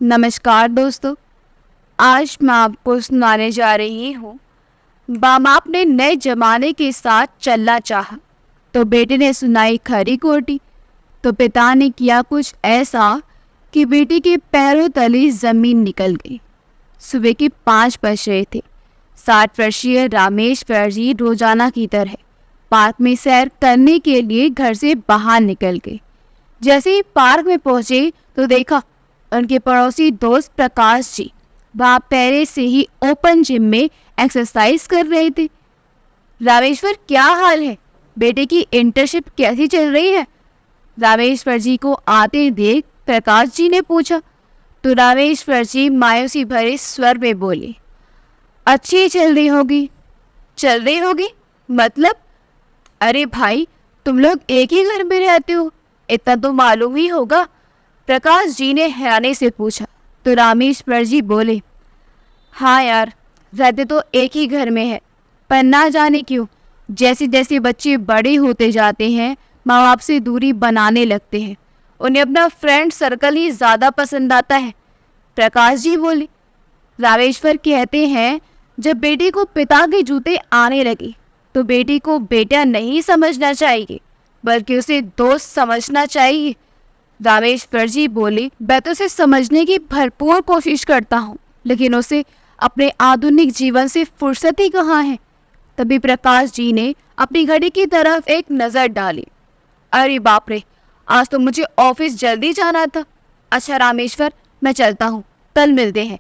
नमस्कार दोस्तों। आज मैं आपको सुनाने जा रही हूँ। बाप ने नए जमाने के साथ चलना चाहा तो बेटे ने सुनाई खरी खोटी। तो पिता ने किया कुछ ऐसा कि बेटी के पैरों तले जमीन निकल गई। सुबह के 5 बज रहे थे। 60 वर्षीय रामेश्वर जी रोजाना की तरह पार्क में सैर करने के लिए घर से बाहर निकल गए। जैसे ही पार्क में पहुंचे तो देखा उनके पड़ोसी दोस्त प्रकाश जी वहाँ पहले से ही ओपन जिम में एक्सरसाइज कर रहे थे। रामेश्वर, क्या हाल है? बेटे की इंटर्नशिप कैसी चल रही है? रामेश्वर जी को आते देख प्रकाश जी ने पूछा तो रामेश्वर जी मायूसी भरे स्वर में बोले, अच्छी चल रही होगी। चल रही होगी मतलब? अरे भाई, तुम लोग एक ही घर में रहते हो, इतना तो मालूम ही होगा। प्रकाश जी ने हैरानी से पूछा तो रामेश्वर जी बोले, हाँ यार, रहते तो एक ही घर में है, पर ना जाने क्यों जैसे जैसे बच्चे बड़े होते जाते हैं माँ बाप से दूरी बनाने लगते हैं। उन्हें अपना फ्रेंड सर्कल ही ज़्यादा पसंद आता है। प्रकाश जी बोले। रामेश्वर कहते हैं, जब बेटी को पिता के जूते आने लगे तो बेटी को बेटा नहीं समझना चाहिए बल्कि उसे दोस्त समझना चाहिए। रामेश्वर जी बोले, मैं तो उसे समझने की भरपूर कोशिश करता हूँ, लेकिन उसे अपने आधुनिक जीवन से फुर्सत ही कहाँ है। तभी प्रकाश जी ने अपनी घड़ी की तरफ एक नज़र डाली। अरे बाप रे, आज तो मुझे ऑफिस जल्दी जाना था। अच्छा रामेश्वर, मैं चलता हूँ, कल मिलते हैं।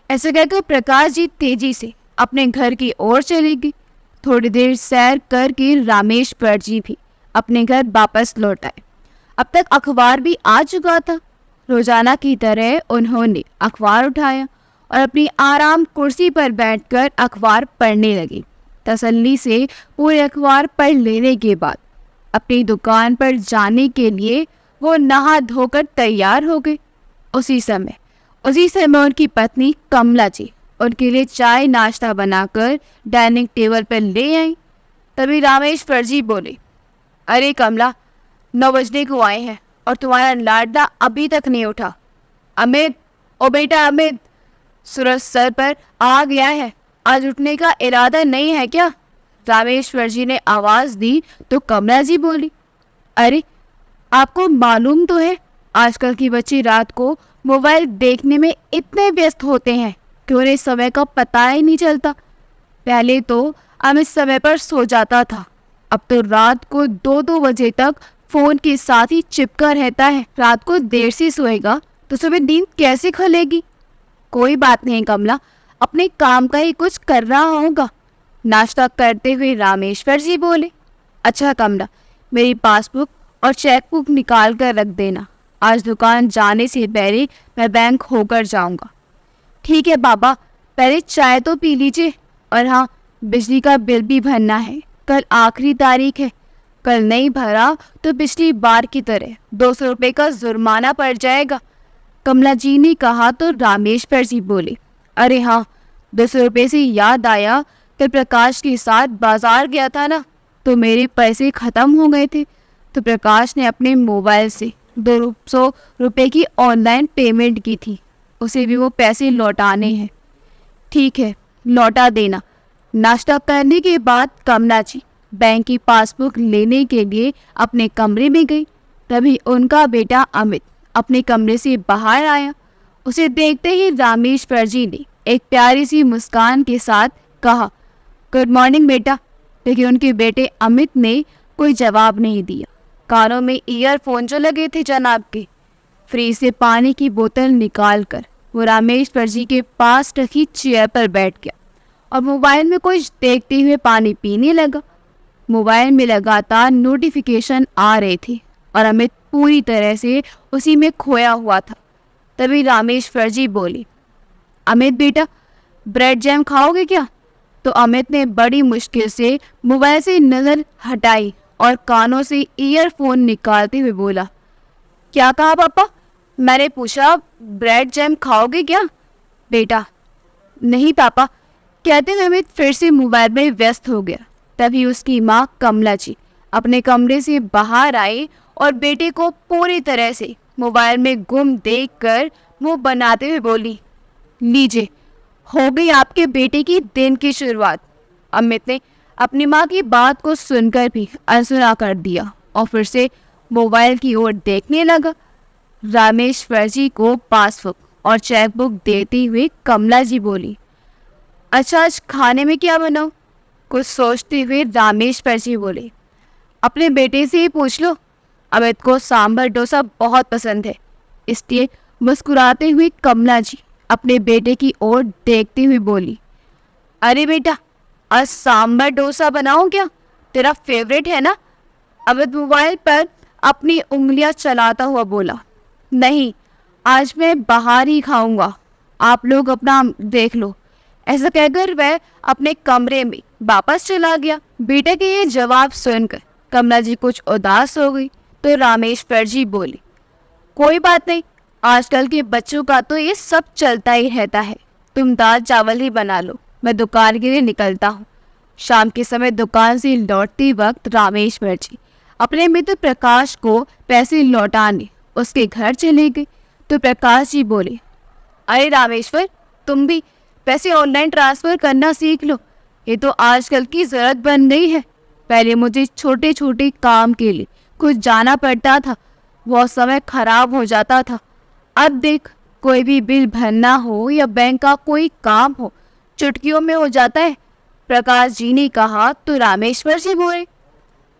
ऐसे कहकर प्रकाश जी तेजी से अपने घर की ओर चली गई। थोड़ी देर सैर करके रामेश्वर जी भी अपने घर वापस लौट आए। अब तक अखबार भी आ चुका था। रोजाना की तरह उन्होंने अखबार उठाया और अपनी आराम कुर्सी पर बैठकर अखबार पढ़ने लगी। तसल्ली से पूरे अखबार पढ़ लेने के बाद अपनी दुकान पर जाने के लिए वो नहा धोकर तैयार हो गए। उसी समय उनकी पत्नी कमला जी उनके लिए चाय नाश्ता बनाकर डाइनिंग टेबल पर ले आई। तभी रामेश्वर जी बोले, अरे कमला, 9 बजने को आए हैं और तुम्हारा लाडला अभी तक नहीं उठा। अमित, ओ बेटा अमित, सूरज सर पर आ गया है, आज उठने का इरादा नहीं है क्या? रामेश्वर जी ने आवाज़ दी तो कमला जी बोली, अरे आपको मालूम तो है आजकल की बच्चे रात को मोबाइल देखने में इतने व्यस्त होते हैं कि उन्हें समय का पता ही नहीं चलता। पहले तो अमित समय पर सो जाता था, अब तो रात को 2-2 बजे तक फोन के साथ ही चिपका रहता है। रात को देर से सोएगा तो सुबह नींद कैसे खुलेगी? कोई बात नहीं कमला, अपने काम का ही कुछ कर रहा होगा। नाश्ता करते हुए रामेश्वर जी बोले, अच्छा कमला, मेरी पासबुक और चेकबुक निकाल कर रख देना, आज दुकान जाने से पहले मैं बैंक होकर जाऊंगा। ठीक है बाबा, पहले चाय तो पी लीजिए। और हाँ, बिजली का बिल भी भरना है, कल आखिरी तारीख है। कल नहीं भरा तो पिछली बार की तरह 200 रुपये का जुर्माना पड़ जाएगा। कमला जी ने कहा तो रामेश्वर जी बोले, अरे हाँ, 200 रुपये से याद आया, कल प्रकाश के साथ बाजार गया था ना, तो मेरे पैसे ख़त्म हो गए थे, तो प्रकाश ने अपने मोबाइल से 200 रुपये की ऑनलाइन पेमेंट की थी, उसे भी वो पैसे लौटाने हैं। ठीक है, लौटा देना। नाश्ता करने के बाद कमला जी बैंक की पासबुक लेने के लिए अपने कमरे में गई। तभी उनका बेटा अमित अपने कमरे से बाहर आया। उसे देखते ही रामेश्वर जी ने एक प्यारी सी मुस्कान के साथ कहा, गुड मॉर्निंग बेटा। लेकिन उनके बेटे अमित ने कोई जवाब नहीं दिया। कानों में ईयरफोन जो लगे थे जनाब के। फ्रिज से पानी की बोतल निकालकर वो रामेश्वर जी के पास रखी चेयर पर बैठ गया और मोबाइल में कुछ देखते हुए पानी पीने लगा। मोबाइल में लगातार नोटिफिकेशन आ रहे थे और अमित पूरी तरह से उसी में खोया हुआ था। तभी रामेश्वर जी बोले, अमित बेटा, ब्रेड जैम खाओगे क्या? तो अमित ने बड़ी मुश्किल से मोबाइल से नज़र हटाई और कानों से ईयरफोन निकालते हुए बोला, क्या कहा पापा? मैंने पूछा, ब्रेड जैम खाओगे क्या? बेटा, नहीं पापा, कहते हुए अमित फिर से मोबाइल में व्यस्त हो गया। तभी उसकी माँ कमला जी अपने कमरे से बाहर आई और बेटे को पूरी तरह से मोबाइल में गुम देखकर मुंह बनाते हुए बोली, लीजिए, हो गई आपके बेटे की दिन की शुरुआत। अमित ने अपनी माँ की बात को सुनकर भी अनसुना कर दिया और फिर से मोबाइल की ओर देखने लगा। रामेश्वर जी को पासबुक और चेकबुक देते हुए कमला जी बोली, अच्छा आज खाने में क्या बनाऊं? कुछ सोचते हुए रामेश्वर जी बोले, अपने बेटे से ही पूछ लो, अमित को सांभर डोसा बहुत पसंद है। इसलिए मुस्कुराते हुए कमला जी अपने बेटे की ओर देखते हुए बोली, अरे बेटा, आज सांभर डोसा बनाऊं क्या? तेरा फेवरेट है ना? अमित मोबाइल पर अपनी उंगलियां चलाता हुआ बोला, नहीं, आज मैं बाहर ही खाऊंगा, आप लोग अपना देख लो। ऐसा कहकर वह अपने कमरे में वापस चला गया। बेटे के ये जवाब सुनकर कमला जी कुछ उदास हो गई तो रामेश्वर जी बोले, कोई बात नहीं, आजकल के बच्चों का तो ये सब चलता ही रहता है, तुम दाल चावल ही बना लो, मैं दुकान के लिए निकलता हूँ। शाम के समय दुकान से लौटते वक्त रामेश्वर जी अपने मित्र प्रकाश को पैसे लौटाने उसके घर चले गए तो प्रकाश जी बोले, अरे रामेश्वर, तुम भी पैसे ऑनलाइन ट्रांसफर करना सीख लो, ये तो आजकल की जरूरत बन गई है। पहले मुझे छोटे छोटे काम के लिए कुछ जाना पड़ता था, बहुत समय खराब हो जाता था। अब देख, कोई भी बिल भरना हो या बैंक का कोई काम हो, चुटकियों में हो जाता है। प्रकाश जी ने कहा तो रामेश्वर जी बोले,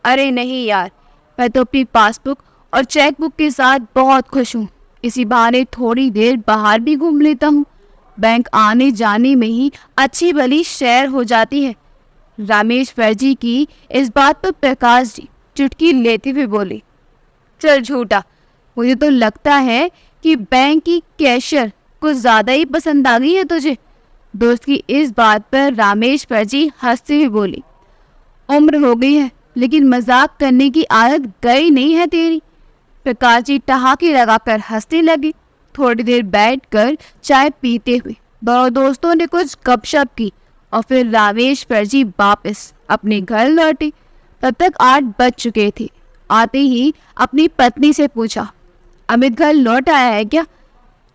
अरे नहीं यार, मैं तो अपनी पासबुक और चेकबुक के साथ बहुत खुश हूँ, इसी बहाने थोड़ी देर बाहर भी घूम लेता हूँ, बैंक आने जाने में ही अच्छी भली शेयर हो जाती है। रामेश्वर जी की इस बात पर प्रकाश जी चुटकी लेते हुए बोले, चल झूठा, मुझे तो लगता है कि बैंक की कैशियर कुछ ज्यादा ही पसंद आ गई है तुझे। दोस्त की इस बात पर रामेश्वर जी हंसते हुए बोले, उम्र हो गई है लेकिन मजाक करने की आदत गई नहीं है तेरी। प्रकाश जी ठहाके लगाकर हंसने लगे। थोड़ी देर बैठकर चाय पीते हुए दोनों दोस्तों ने कुछ गपशप की और फिर रामेश्वर जी वापस अपने घर लौटे। तब तक 8 बज चुके थे। आते ही अपनी पत्नी से पूछा, अमित घर लौट आया है क्या?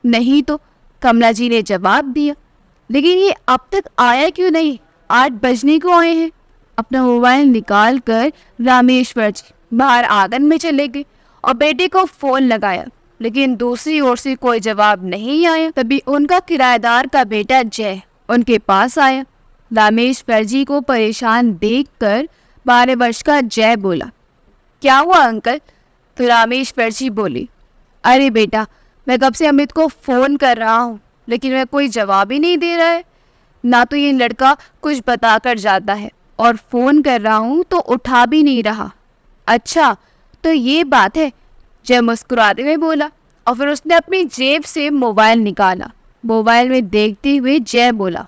नहीं तो, कमला जी ने जवाब दिया। लेकिन ये अब तक आया क्यों नहीं? 8 बजने को आए हैं। अपना मोबाइल निकाल कर रामेश्वर जी बाहर आंगन में चले गए और बेटे को फोन लगाया, लेकिन दूसरी ओर से कोई जवाब नहीं आया। तभी उनका किराएदार का बेटा जय उनके पास आया। रामेश्वर जी को परेशान देखकर 12 वर्ष का जय बोला, क्या हुआ अंकल? तो रामेश्वर जी बोले, अरे बेटा, मैं कब से अमित को फ़ोन कर रहा हूँ लेकिन वह कोई जवाब ही नहीं दे रहा है। ना तो ये लड़का कुछ बता कर जाता है और फ़ोन कर रहा हूँ तो उठा भी नहीं रहा। अच्छा, तो ये बात है, जय मुस्कुराते हुए बोला और फिर उसने अपनी जेब से मोबाइल निकाला। मोबाइल में देखते हुए जय बोला,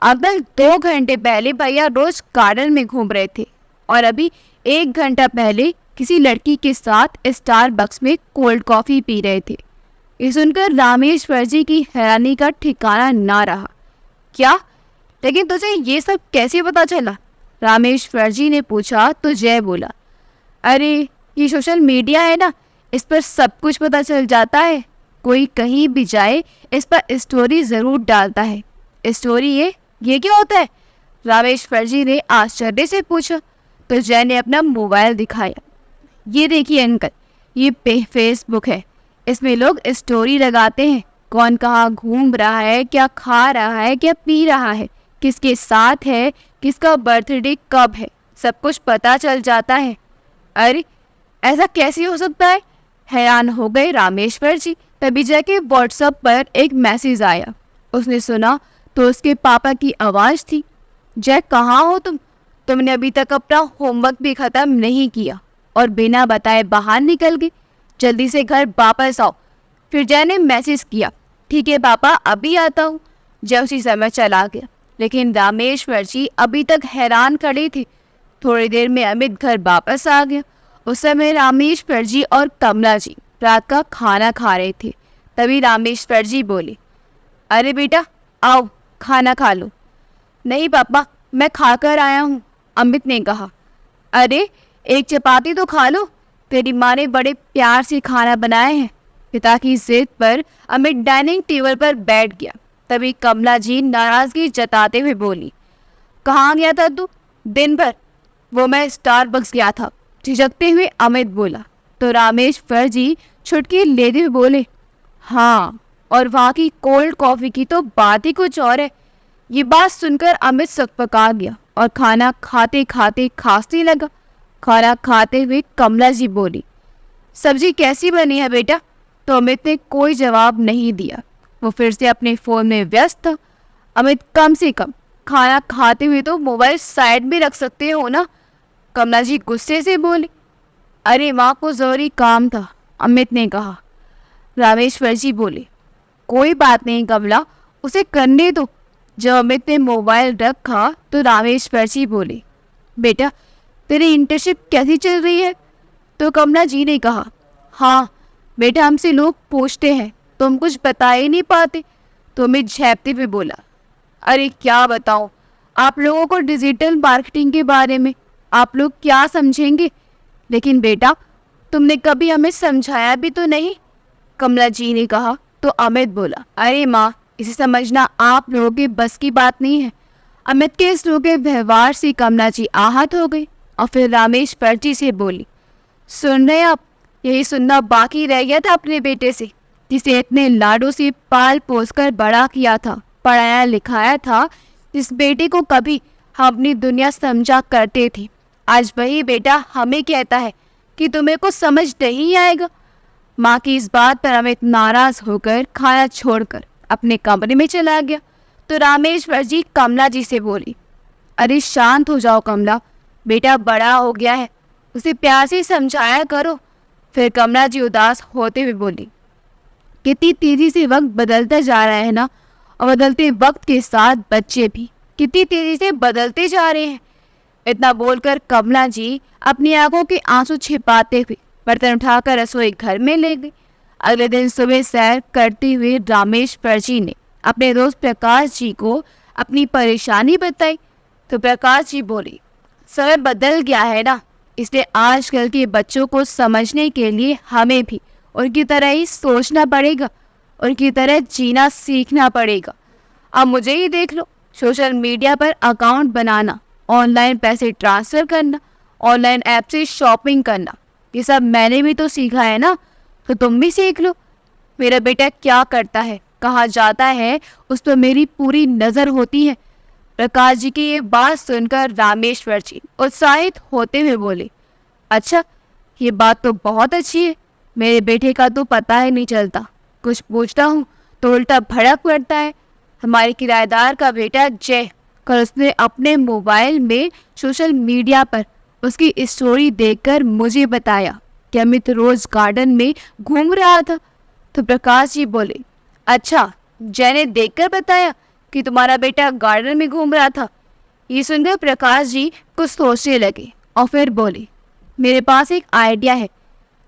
अगल 2 घंटे पहले भैया रोज गार्डन में घूम रहे थे और अभी 1 घंटा पहले किसी लड़की के साथ स्टारबक्स में कोल्ड कॉफ़ी पी रहे थे। ये सुनकर रामेश्वर जी की हैरानी का ठिकाना ना रहा। क्या? लेकिन तुझे ये सब कैसे पता चला? रामेश्वर जी ने पूछा तो जय बोला, अरे ये सोशल मीडिया है ना, इस पर सब कुछ पता चल जाता है। कोई कहीं भी जाए इस पर स्टोरी ज़रूर डालता है। स्टोरी? ये क्या होता है? रामेश्वर जी ने आश्चर्य से पूछा तो जय ने अपना मोबाइल दिखाया। ये देखिए अंकल, ये फेसबुक है, इसमें लोग स्टोरी लगाते हैं, कौन कहाँ घूम रहा है, क्या खा रहा है, क्या पी रहा है, किसके साथ है, किसका बर्थडे कब है, सब कुछ पता चल जाता है। अरे ऐसा कैसे हो सकता है? हैरान हो गए रामेश्वर जी। तभी जय के व्हाट्सएप पर एक मैसेज आया। उसने सुना तो उसके पापा की आवाज़ थी, जय कहाँ हो तुम? तुमने अभी तक अपना होमवर्क भी ख़त्म नहीं किया और बिना बताए बाहर निकल गए, जल्दी से घर वापस आओ। फिर जय ने मैसेज किया, ठीक है पापा, अभी आता हूँ। जय उसी समय चला गया, लेकिन रामेश्वर जी अभी तक हैरान खड़े थे। थोड़ी देर में अमित घर वापस आ गया। उस समय रामेश्वर जी और कमला जी रात का खाना खा रहे थे। तभी रामेश्वर जी बोले, अरे बेटा आओ खाना खा लो। नहीं पापा, मैं खाकर आया हूँ, अमित ने कहा। अरे एक चपाती तो खा लो, तेरी माँ ने बड़े प्यार से खाना बनाया है। पिता की जिद पर अमित डाइनिंग टेबल पर बैठ गया। तभी कमला जी नाराजगी जताते हुए बोली, कहाँ गया था तू दिन भर? वो मैं स्टारबक्स गया था, झिझकते हुए अमित बोला। तो रामेश्वर जी छुटकी लेते हुए बोले, हाँ, और वहाँ की कोल्ड कॉफी की तो बात ही कुछ और है। ये बात सुनकर अमित सकपका गया और खाना खाते खाते खांसने लगा। खाना खाते हुए कमला जी बोली, सब्जी कैसी बनी है बेटा? तो अमित ने कोई जवाब नहीं दिया। वो फिर से अपने फोन में व्यस्त था। अमित, कम से कम खाना खाते हुए तो मोबाइल साइड में रख सकते हो ना? कमला जी गुस्से से बोली। अरे माँ को जरूरी काम था, अमित ने कहा। रामेश्वर जी बोले, कोई बात नहीं कमला, उसे करने दो। जब अमित ने मोबाइल रखा तो रामेश्वर जी बोले, बेटा तेरी इंटर्नशिप कैसी चल रही है? तो कमला जी ने कहा, हाँ बेटा, हमसे लोग पूछते हैं तो हम कुछ बता ही नहीं पाते। तो अमित झेपते हुए बोला, अरे क्या बताऊं आप लोगों को डिजिटल मार्केटिंग के बारे में, आप लोग क्या समझेंगे? लेकिन बेटा तुमने कभी हमें समझाया भी तो नहीं, कमला जी ने कहा। तो अमित बोला, अरे माँ, इसे समझना आप लोगों के बस की बात नहीं है। अमित के इस लोग के व्यवहार से कमला जी आहत हो गई और फिर रामेश्वर जी से बोली, सुन रहे आप, यही सुनना बाकी रह गया था अपने बेटे से, जिसे इतने लाडों से पाल पोस कर बड़ा किया था, पढ़ाया लिखाया था, जिस बेटे को कभी हम अपनी दुनिया समझा करते थे। आज वही बेटा हमें कहता है कि तुम्हें कुछ समझ नहीं आएगा। माँ की इस बात पर अमित नाराज होकर खाना छोड़कर अपने कमरे में चला गया। तो रामेश्वर जी कमला जी से बोली, अरे शांत हो जाओ कमला, बेटा बड़ा हो गया है, उसे प्यार से समझाया करो। फिर कमला जी उदास होते हुए बोली, कितनी तेजी से वक्त बदलता जा रहा है ना, और बदलते वक्त के साथ बच्चे भी कितनी तेजी से बदलते जा रहे हैं। इतना बोलकर कमला जी अपनी आंखों के आंसू छिपाते हुए बर्तन उठाकर रसोई घर में ले गई। अगले दिन सुबह सैर करते हुए रामेश्वर जी ने अपने दोस्त प्रकाश जी को अपनी परेशानी बताई। तो प्रकाश जी बोले, समय बदल गया है ना, इसलिए आजकल के बच्चों को समझने के लिए हमें भी उनकी तरह ही सोचना पड़ेगा, उनकी तरह जीना सीखना पड़ेगा। अब मुझे ही देख लो, सोशल मीडिया पर अकाउंट बनाना, ऑनलाइन पैसे ट्रांसफ़र करना, ऑनलाइन ऐप से शॉपिंग करना, ये सब मैंने भी तो सीखा है ना, तो तुम भी सीख लो। मेरा बेटा क्या करता है, कहाँ जाता है, उस पर मेरी पूरी नज़र होती है। प्रकाश जी की ये बात सुनकर रामेश्वर जी उत्साहित होते हुए बोले, अच्छा ये बात तो बहुत अच्छी है, मेरे बेटे का तो पता ही नहीं चलता, कुछ पूछता हूँ तो उल्टा भड़क पड़ता है। हमारे किराएदार का बेटा जय, कल उसने अपने मोबाइल में सोशल मीडिया पर उसकी स्टोरी देखकर मुझे बताया कि अमित रोज गार्डन में घूम रहा था। तो प्रकाश जी बोले, अच्छा जय ने देखकर बताया कि तुम्हारा बेटा गार्डन में घूम रहा था? ये सुनकर प्रकाश जी कुछ सोचने लगे और फिर बोले, मेरे पास एक आइडिया है।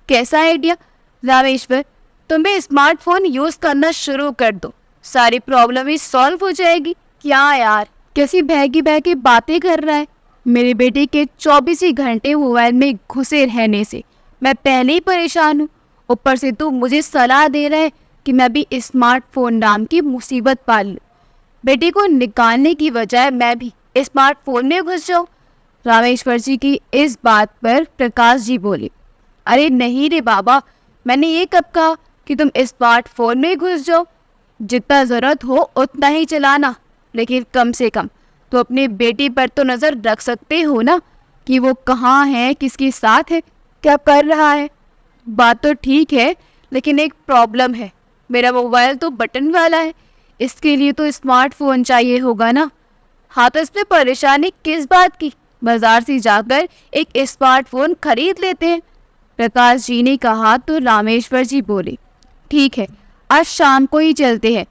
कैसा आइडिया? रामेश्वर, तुम भी स्मार्टफोन यूज करना शुरू कर दो, सारी प्रॉब्लम ही सॉल्व हो जाएगी। क्या यार, कैसी बहकी बातें कर रहा है? मेरे बेटे के 24 ही घंटे मोबाइल में घुसे रहने से मैं पहले ही परेशान हूँ, ऊपर से तू मुझे सलाह दे रहा है कि मैं भी स्मार्टफोन नाम की मुसीबत पाल लूँ। बेटे को निकालने की बजाय मैं भी स्मार्टफोन में घुस जाऊँ। रामेश्वर जी की इस बात पर प्रकाश जी बोले, अरे नहीं रे बाबा, मैंने ये कब कहा कि तुम स्मार्टफोन में घुस जाओ? जितना ज़रूरत हो उतना ही चलाना, लेकिन कम से कम तो अपने बेटे पर तो नज़र रख सकते हो ना, कि वो कहाँ है, किसके साथ है, क्या कर रहा है। बात तो ठीक है, लेकिन एक प्रॉब्लम है, मेरा मोबाइल तो बटन वाला है, इसके लिए तो स्मार्टफोन चाहिए होगा ना। हाँ तो इसमें परेशानी किस बात की, बाजार से जाकर एक स्मार्टफोन खरीद लेते हैं, प्रकाश जी ने कहा। तो रामेश्वर जी बोले, ठीक है, आज शाम को ही चलते हैं।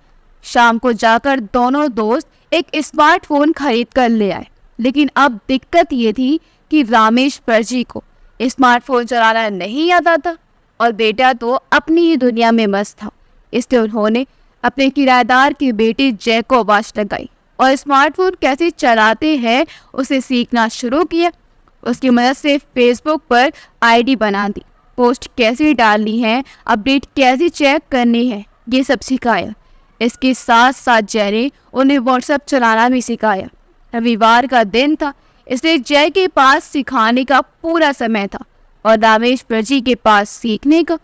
शाम को जाकर दोनों दोस्त एक स्मार्टफोन खरीद कर ले आए। लेकिन अब दिक्कत ये थी कि रामेश्वर जी को स्मार्टफोन चलाना नहीं आता था और बेटा तो अपनी ही दुनिया में मस्त था, इसलिए उन्होंने अपने किराएदार के बेटे जय को आवाज लगाई और स्मार्टफोन कैसे चलाते हैं उसे सीखना शुरू किया। उसकी मदद से फेसबुक पर आईडी बना दी, पोस्ट कैसे डालनी है, अपडेट कैसे चेक करनी है, ये सब सिखाया। इसके साथ साथ जय ने उन्हें व्हाट्सएप चलाना भी सिखाया। रविवार का दिन था, इसलिए जय के पास सिखाने का पूरा समय था और रामेश्वर जी के पास सीखने का।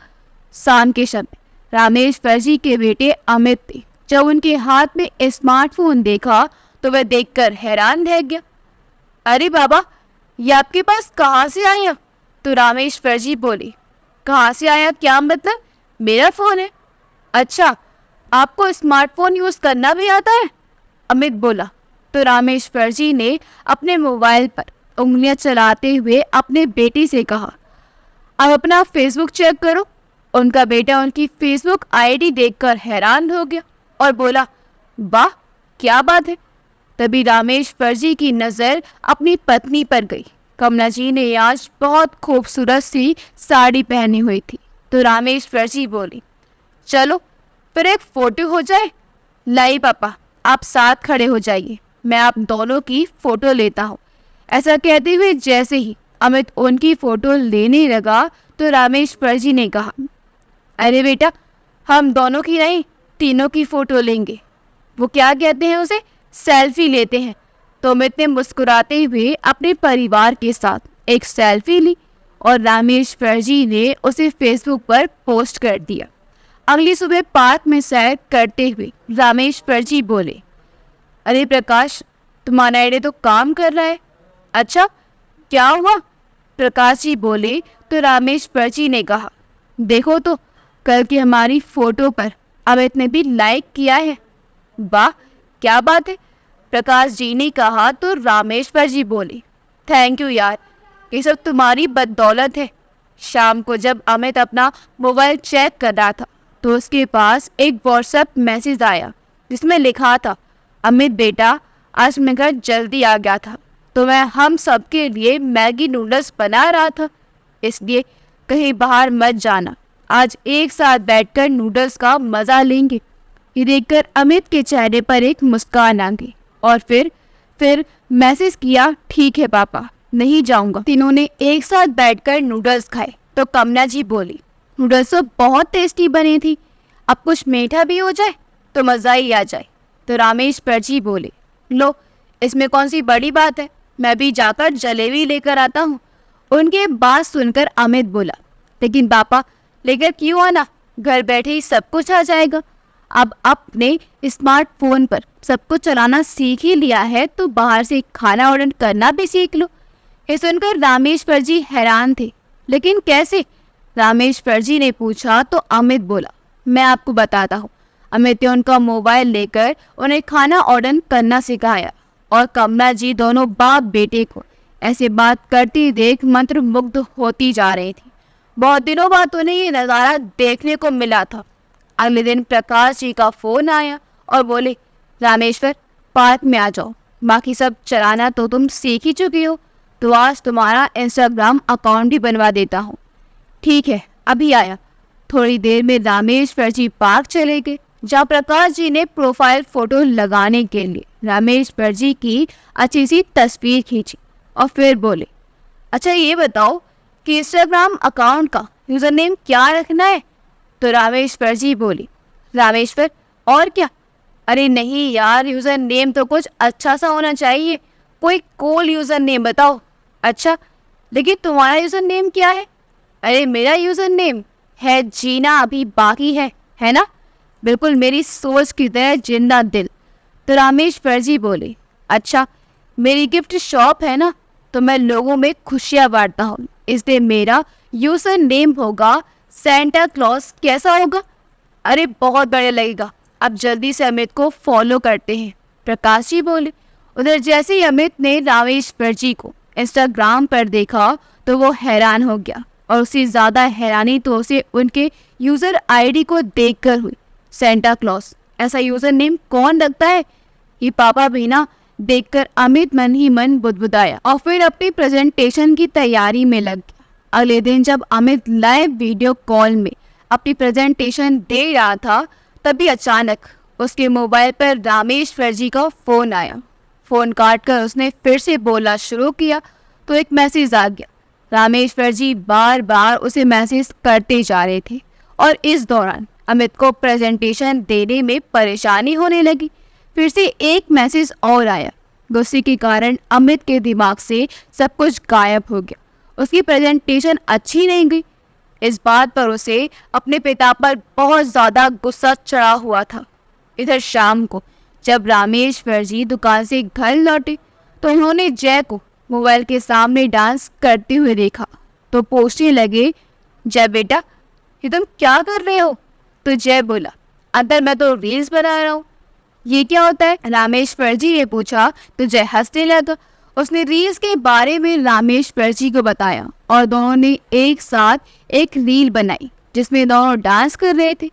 शाम के समय रामेश्वर जी के बेटे अमित थे। जब उनके हाथ में स्मार्टफोन देखा तो वह देखकर हैरान रह गया। अरे बाबा, ये आपके पास कहाँ से आया? तो रामेश्वर जी बोले, कहाँ से आया क्या मतलब? मेरा फ़ोन है। अच्छा, आपको स्मार्टफोन यूज़ करना भी आता है? अमित बोला। तो रामेश्वर जी ने अपने मोबाइल पर उंगलियां चलाते हुए अपने बेटे से कहा, अब अपना फेसबुक चेक करो। उनका बेटा उनकी फेसबुक आईडी देखकर हैरान हो गया और बोला, वाह, क्या बात है। तभी रामेश्वर जी की नज़र अपनी पत्नी पर गई। कमला जी ने आज बहुत खूबसूरत सी साड़ी पहनी हुई थी। तो रामेश्वर जी बोली, चलो फिर एक फ़ोटो हो जाए। लाई पापा, आप साथ खड़े हो जाइए, मैं आप दोनों की फ़ोटो लेता हूँ। ऐसा कहते हुए जैसे ही अमित उनकी फ़ोटो लेने लगा तो रामेश्वर जी ने कहा, अरे बेटा, हम दोनों की नहीं, तीनों की फ़ोटो लेंगे। वो क्या कहते हैं उसे, सेल्फी लेते हैं। तो अमित ने मुस्कुराते हुए अपने परिवार के साथ एक सेल्फी ली और रामेश्वर जी ने उसे फेसबुक पर पोस्ट कर दिया। अगली सुबह पार्क में सैर करते हुए रामेश्वर जी बोले, अरे प्रकाश, तुम्हारा आइडिया तो काम कर रहा है। अच्छा, क्या हुआ? प्रकाश जी बोले। तो रामेश्वर जी ने कहा, देखो तो, कल की हमारी फ़ोटो पर अमित ने भी लाइक किया है। वाह, क्या बात है, प्रकाश जी ने कहा। तो रामेश्वर जी बोले, थैंक यू यार, ये सब तुम्हारी बदौलत है। शाम को जब अमित अपना मोबाइल चेक कर रहा था तो उसके पास एक व्हाट्सएप मैसेज आया जिसमें लिखा था, अमित बेटा, आज मैं घर जल्दी आ गया था तो मैं हम सब के लिए मैगी नूडल्स बना रहा था, इसलिए कहीं बाहर मत जाना, आज एक साथ बैठकर नूडल्स का मज़ा लेंगे। ये देखकर अमित के चेहरे पर एक मुस्कान आ गई और फिर मैसेज किया, ठीक है पापा, नहीं जाऊंगा। तीनों ने एक साथ बैठकर नूडल्स खाए। तो कमला जी बोली, नूडल्स तो बहुत टेस्टी बनी थी, अब कुछ मीठा भी हो जाए तो मज़ा ही आ जाए। तो रामेश्वर जी बोले, लो, इसमें कौन सी बड़ी बात है, मैं भी जाकर जलेबी लेकर आता हूँ। उनके बात सुनकर अमित बोला, लेकिन पापा, लेकर क्यों आना, घर बैठे ही सब कुछ आ जाएगा। अब अपने स्मार्टफोन पर सब कुछ चलाना सीख ही लिया है तो बाहर से खाना ऑर्डर करना भी सीख लो। ये सुनकर रामेश्वर जी हैरान थे, लेकिन कैसे? रामेश्वर जी ने पूछा। तो अमित बोला, मैं आपको बताता हूँ। अमित ने उनका मोबाइल लेकर उन्हें खाना ऑर्डर करना सिखाया और कमला जी दोनों बाप बेटे को ऐसे बात करती देख मंत्रमुग्ध होती जा रही थी। बहुत दिनों बाद उन्हें ये नज़ारा देखने को मिला था। अगले दिन प्रकाश जी का फ़ोन आया और बोले, रामेश्वर, पार्क में आ जाओ, बाकी सब चलाना तो तुम सीख ही चुकी हो, तो आज तुम्हारा इंस्टाग्राम अकाउंट भी बनवा देता हूँ। ठीक है, अभी आया। थोड़ी देर में रामेश्वर जी पार्क चले गए, जहाँ प्रकाश जी ने प्रोफाइल फ़ोटो लगाने के लिए रामेश्वर जी की अच्छी सी तस्वीर खींची और फिर बोले, अच्छा ये बताओ कि इंस्टाग्राम अकाउंट का यूज़र नेम क्या रखना है? तो रामेश्वर जी बोली, रामेश्वर, और क्या? अरे नहीं यार, यूज़र नेम तो कुछ अच्छा सा होना चाहिए, कोई कूल यूज़र नेम बताओ। अच्छा, लेकिन तुम्हारा यूज़र नेम क्या है? अरे मेरा यूज़र नेम है जीना अभी बाकी है ना? बिल्कुल मेरी सोच की तरह जिंदा दिल। तो रामेश्वर जी बोले, अच्छा, मेरी गिफ्ट शॉप है ना, तो मैं लोगों में खुशियाँ बांटता हूँ, इसलिए मेरा यूज़र नेम होगा सेंटा क्लॉज। कैसा होगा? अरे बहुत बढ़िया लगेगा, अब जल्दी से अमित को फॉलो करते हैं, प्रकाश जी बोले। उधर जैसे ही अमित ने रामेश्वर जी को इंस्टाग्राम पर देखा तो वो हैरान हो गया और उससे ज़्यादा हैरानी तो उसे उनके यूज़र आईडी को देखकर हुई। सेंटा क्लॉज, ऐसा यूज़र नेम कौन रखता है? ये पापा भी ना, देखकर अमित मन ही मन बुदबुदाया और फिर अपनी प्रेजेंटेशन की तैयारी में लग गया। अगले दिन जब अमित लाइव वीडियो कॉल में अपनी प्रेजेंटेशन दे रहा था तभी अचानक उसके मोबाइल पर रामेश्वर जी का फ़ोन आया। फ़ोन काटकर उसने फिर से बोलना शुरू किया तो एक मैसेज आ गया, रामेश्वर जी बार बार उसे मैसेज करते जा रहे थे और इस दौरान अमित को प्रेजेंटेशन देने में परेशानी होने लगी। फिर से एक मैसेज और आया। गुस्से के कारण अमित के दिमाग से सब कुछ गायब हो गया। उसकी प्रेजेंटेशन अच्छी नहीं गई। इस बात पर उसे अपने पिता पर बहुत ज़्यादा गुस्सा चढ़ा हुआ था। इधर शाम को जब रामेश्वर जी दुकान से घर लौटे तो उन्होंने जय को मोबाइल के सामने डांस करते हुए देखा तो पूछने लगे, जय बेटा ये तुम क्या कर रहे हो? तो जय बोला, अंदर मैं तो रील्स बना रहा हूँ। ये क्या होता है? रामेश्वर जी ने पूछा तो जय हंसने लगा। उसने रील्स के बारे में रामेश्वर जी को बताया और दोनों ने एक साथ एक रील बनाई जिसमें दोनों डांस कर रहे थे।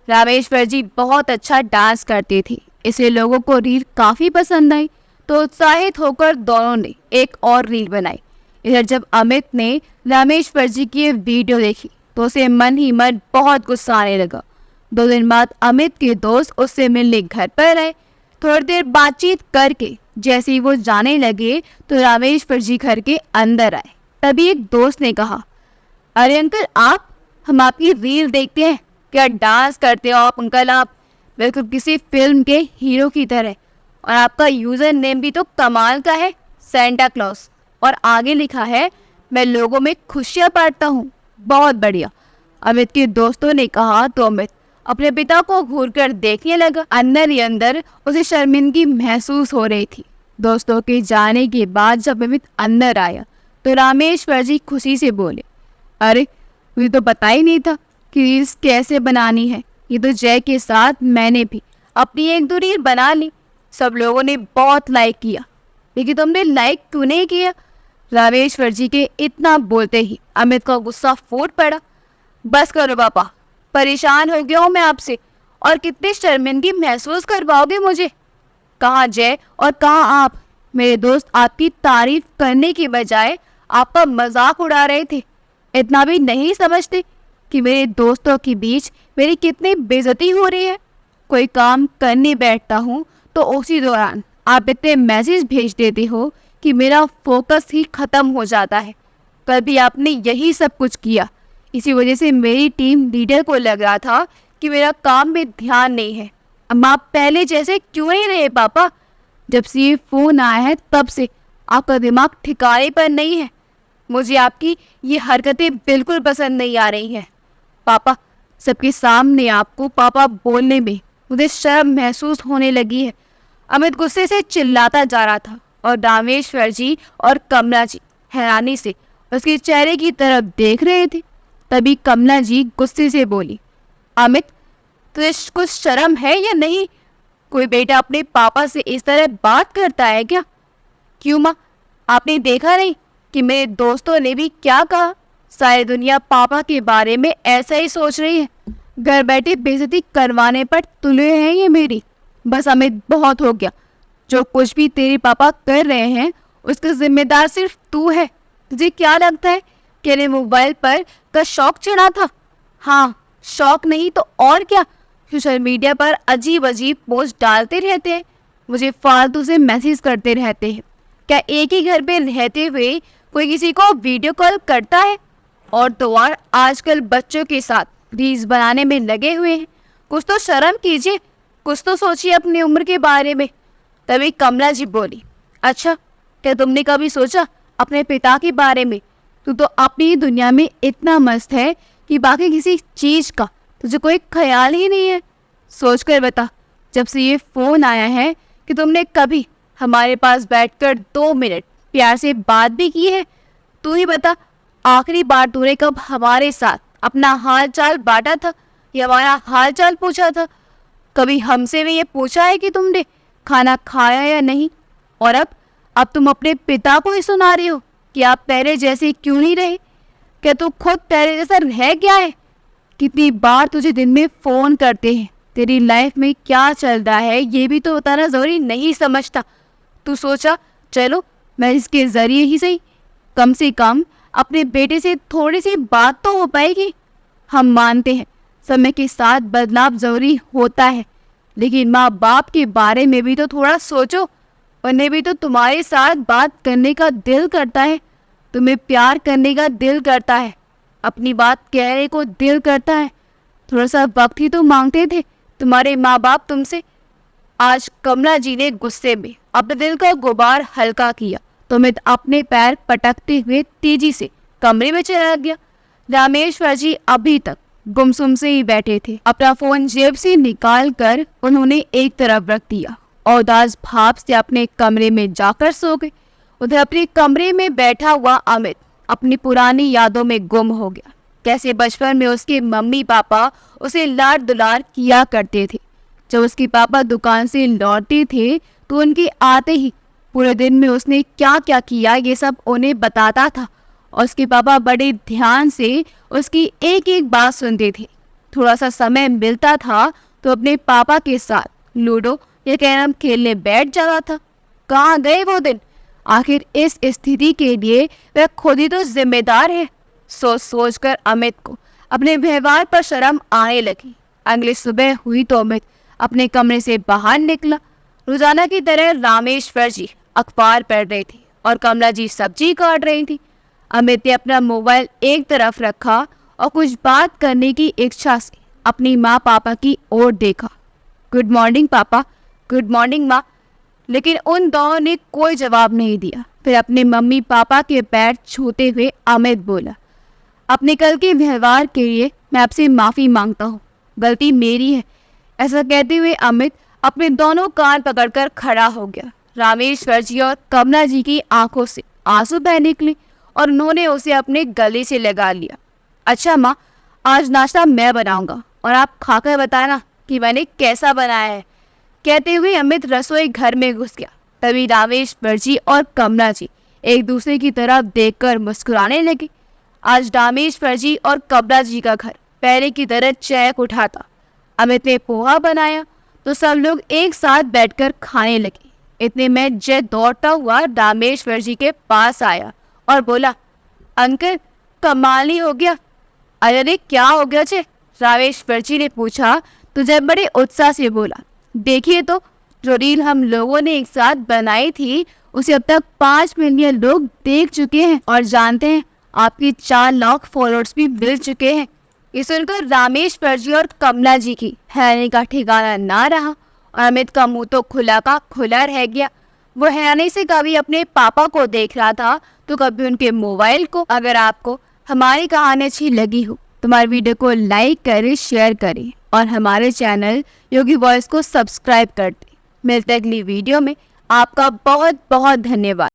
रामेश्वर जी बहुत अच्छा डांस करते थे, इसलिए लोगों को रील काफ़ी पसंद आई तो उत्साहित होकर दोनों ने एक और रील बनाई। इधर जब अमित ने रामेश्वर जी की वीडियो देखी तो उसे मन ही मन बहुत गुस्सा आने लगा। 2 दिन बाद अमित के दोस्त उससे मिलने घर पर आए। थोड़ी देर बातचीत करके जैसे ही वो जाने लगे तो रामेश्वर जी घर के अंदर आए। तभी एक दोस्त ने कहा, अरे अंकल आप, हम आपकी रील देखते हैं, क्या डांस करते हो आप अंकल, आप बिल्कुल किसी फिल्म के हीरो की तरह। और आपका यूज़र नेम भी तो कमाल का है, सेंटा क्लॉज, और आगे लिखा है मैं लोगों में खुशियाँ बांटता हूँ, बहुत बढ़िया। अमित के दोस्तों ने कहा तो अमित अपने पिता को घूरकर देखने लगा। अंदर ही अंदर उसे शर्मिंदगी महसूस हो रही थी। दोस्तों के जाने के बाद जब अमित अंदर आया तो रामेश्वर जी खुशी से बोले, अरे मुझे तो पता ही नहीं था कि रील्स कैसे बनानी है। ये तो जय के साथ मैंने भी अपनी 1-2 रील बना ली, सब लोगों ने बहुत लाइक किया, लेकिन तुमने लाइक क्यों नहीं किया? रामेश्वर जी के इतना बोलते ही अमित का गुस्सा फूट पड़ा। बस करो पापा, परेशान हो गया हूँ मैं आपसे, और कितनी शर्मिंदगी महसूस करवाओगे मुझे। कहाँ जय और कहाँ आप? मेरे दोस्त आपकी तारीफ करने की बजाय आपका मजाक उड़ा रहे थे। इतना भी नहीं समझते कि मेरे दोस्तों के बीच मेरी कितनी बेइज्जती हो रही है। कोई काम करने बैठता हूँ तो उसी दौरान आप इतने मैसेज भेज देते हो कि मेरा फोकस ही खत्म हो जाता है। कल भी आपने यही सब कुछ किया, इसी वजह से मेरी टीम लीडर को लग रहा था कि मेरा काम में ध्यान नहीं है। अब आप पहले जैसे क्यों नहीं रहे पापा? जब से ये फ़ोन आया है तब से आपका दिमाग ठिकाने पर नहीं है। मुझे आपकी ये हरकतें बिल्कुल पसंद नहीं आ रही हैं। पापा, सबके सामने आपको पापा बोलने में मुझे शर्म महसूस होने लगी है। अमित गुस्से से चिल्लाता जा रहा था और रामेश्वर जी और कमला जी हैरानी से उसके चेहरे की तरफ देख रहे थे। तभी कमला जी गुस्से से बोली, अमित तुझे कुछ शर्म है या नहीं? कोई बेटा अपने पापा से इस तरह बात करता है क्या? क्यों माँ, आपने देखा नहीं कि मेरे दोस्तों ने भी क्या कहा? सारी दुनिया पापा के बारे में ऐसा ही सोच रही है। घर बैठे बेइज्जती करवाने पर तुले हैं ये मेरी। बस अमित बहुत हो गया। जो कुछ भी तेरे पापा कर रहे हैं उसका जिम्मेदार सिर्फ तू है। तुझे क्या लगता है कि मेरे मोबाइल पर का शौक चढ़ा था? हाँ, शौक नहीं तो और क्या। सोशल मीडिया पर अजीब अजीब पोस्ट डालते रहते हैं, मुझे फालतू से मैसेज करते रहते हैं। क्या एक ही घर पे रहते हुए कोई किसी को वीडियो कॉल करता है? और तो और आजकल बच्चों के साथ रील्स बनाने में लगे हुए हैं। कुछ तो शर्म कीजिए, कुछ तो सोचिए अपनी उम्र के बारे में। तभी कमला जी बोली, अच्छा क्या तुमने कभी सोचा अपने पिता के बारे में? तू तो अपनी दुनिया में इतना मस्त है कि बाकी किसी चीज़ का तुझे कोई ख्याल ही नहीं है। सोच कर बता, जब से ये फ़ोन आया है कि तुमने कभी हमारे पास बैठकर 2 मिनट प्यार से बात भी की है? तू ही बता, आखिरी बार तूने कब हमारे साथ अपना हाल चाल बांटा था या हमारा हाल चाल पूछा था? कभी हमसे भी ये पूछा है कि तुमने खाना खाया या नहीं? और अब तुम अपने पिता को ही सुना रही हो कि आप पहले जैसे क्यों नहीं रहे? क्या तू खुद पहले जैसा रह गया है? कितनी बार तुझे दिन में फ़ोन करते हैं, तेरी लाइफ में क्या चल रहा है ये भी तो बताना ज़रूरी नहीं समझता। तू सोचा चलो मैं इसके ज़रिए ही सही कम से कम अपने बेटे से थोड़ी सी बात तो हो पाएगी। हम मानते हैं समय के साथ बदलाव ज़रूरी होता है, लेकिन माँ बाप के बारे में भी तो थोड़ा सोचो। उन्हें भी तो तुम्हारे साथ बात करने का दिल करता है। तुम्हें प्यार करने का दिल करता है, अपनी बात कहने को दिल करता है, थोड़ा सा वक्त ही तो मांगते थे तुम्हारे माँ बाप तुमसे। आज कमला जी ने गुस्से में अपने दिल का गुबार हल्का किया तो अमित अपने पैर पटकते हुए तेजी से कमरे में चला गया। रामेश्वर जी अभी तक गुमसुम से ही बैठे थे। अपना फोन जेब से निकाल कर उन्होंने एक तरफ रख दिया और उदास भाव से अपने कमरे में जाकर सो गए। उधर अपने कमरे में बैठा हुआ अमित अपनी पुरानी यादों में गुम हो गया। कैसे बचपन में उसके मम्मी पापा उसे लाड दुलार किया करते थे। जब उसके पापा दुकान से लौटते थे तो उनके आते ही पूरे दिन में उसने क्या क्या किया ये सब उन्हें बताता था और उसके पापा बड़े ध्यान से उसकी एक एक बात सुनते थे। थोड़ा सा समय मिलता था तो अपने पापा के साथ लूडो या कैरम खेलने बैठ जाता था। कहाँ गए वो दिन? आखिर इस स्थिति के लिए वह खुद ही तो जिम्मेदार है। सोच सोच कर अमित को अपने व्यवहार पर शर्म आने लगी। अगली सुबह हुई तो अमित अपने कमरे से बाहर निकला। रोजाना की तरह रामेश्वर जी अखबार पढ़ रहे थे और कमला जी सब्जी काट रही थी। अमित ने अपना मोबाइल एक तरफ रखा और कुछ बात करने की इच्छा से अपनी माँ पापा की ओर देखा। गुड मॉर्निंग पापा। गुड मॉर्निंग माँ। लेकिन उन दोनों ने कोई जवाब नहीं दिया। फिर अपने मम्मी पापा के पैर छूते हुए अमित बोला, अपने कल के व्यवहार के लिए मैं आपसे माफ़ी मांगता हूँ, गलती मेरी है। ऐसा कहते हुए अमित अपने दोनों कान पकड़कर खड़ा हो गया। रामेश्वर जी और कमला जी की आंखों से आंसू बह निकले और उन्होंने उसे अपने गले से लगा लिया। अच्छा माँ, आज नाश्ता मैं बनाऊंगा और आप खाकर बताना कि मैंने कैसा बनाया है। कहते हुए अमित रसोई घर में घुस गया। तभी रामेश्वर जी और कमला जी एक दूसरे की तरफ देखकर मुस्कुराने लगे। आज रामेश्वर जी और कमला जी का घर पहले की तरह चहक उठा था। अमित ने पोहा बनाया तो सब लोग एक साथ बैठकर खाने लगे। इतने में जय दौड़ता हुआ रामेश्वर जी के पास आया और बोला, अंकल कमाल ही हो गया। अरे क्या हो गया जे? रामेश्वर जी ने पूछा तो जय बड़े उत्साह से बोला, देखिए तो जो रील हम लोगों ने एक साथ बनाई थी उसे अब तक 5 मिलियन लोग देख चुके हैं और जानते हैं आपकी 4 लाख फॉलोअर्स भी मिल चुके हैं। ये सुनकर रामेश्वर जी और कमला जी की हैरानी का ठिकाना ना रहा और अमित का मुंह तो खुला का खुला रह गया। वो हैरानी से कभी अपने पापा को देख रहा था तो कभी उनके मोबाइल को। अगर आपको हमारी कहानी अच्छी लगी हो तो हमारे वीडियो को लाइक करें, शेयर करें और हमारे चैनल योगी वॉइस को सब्सक्राइब कर दें। मिलते अगली वीडियो में। आपका बहुत बहुत धन्यवाद।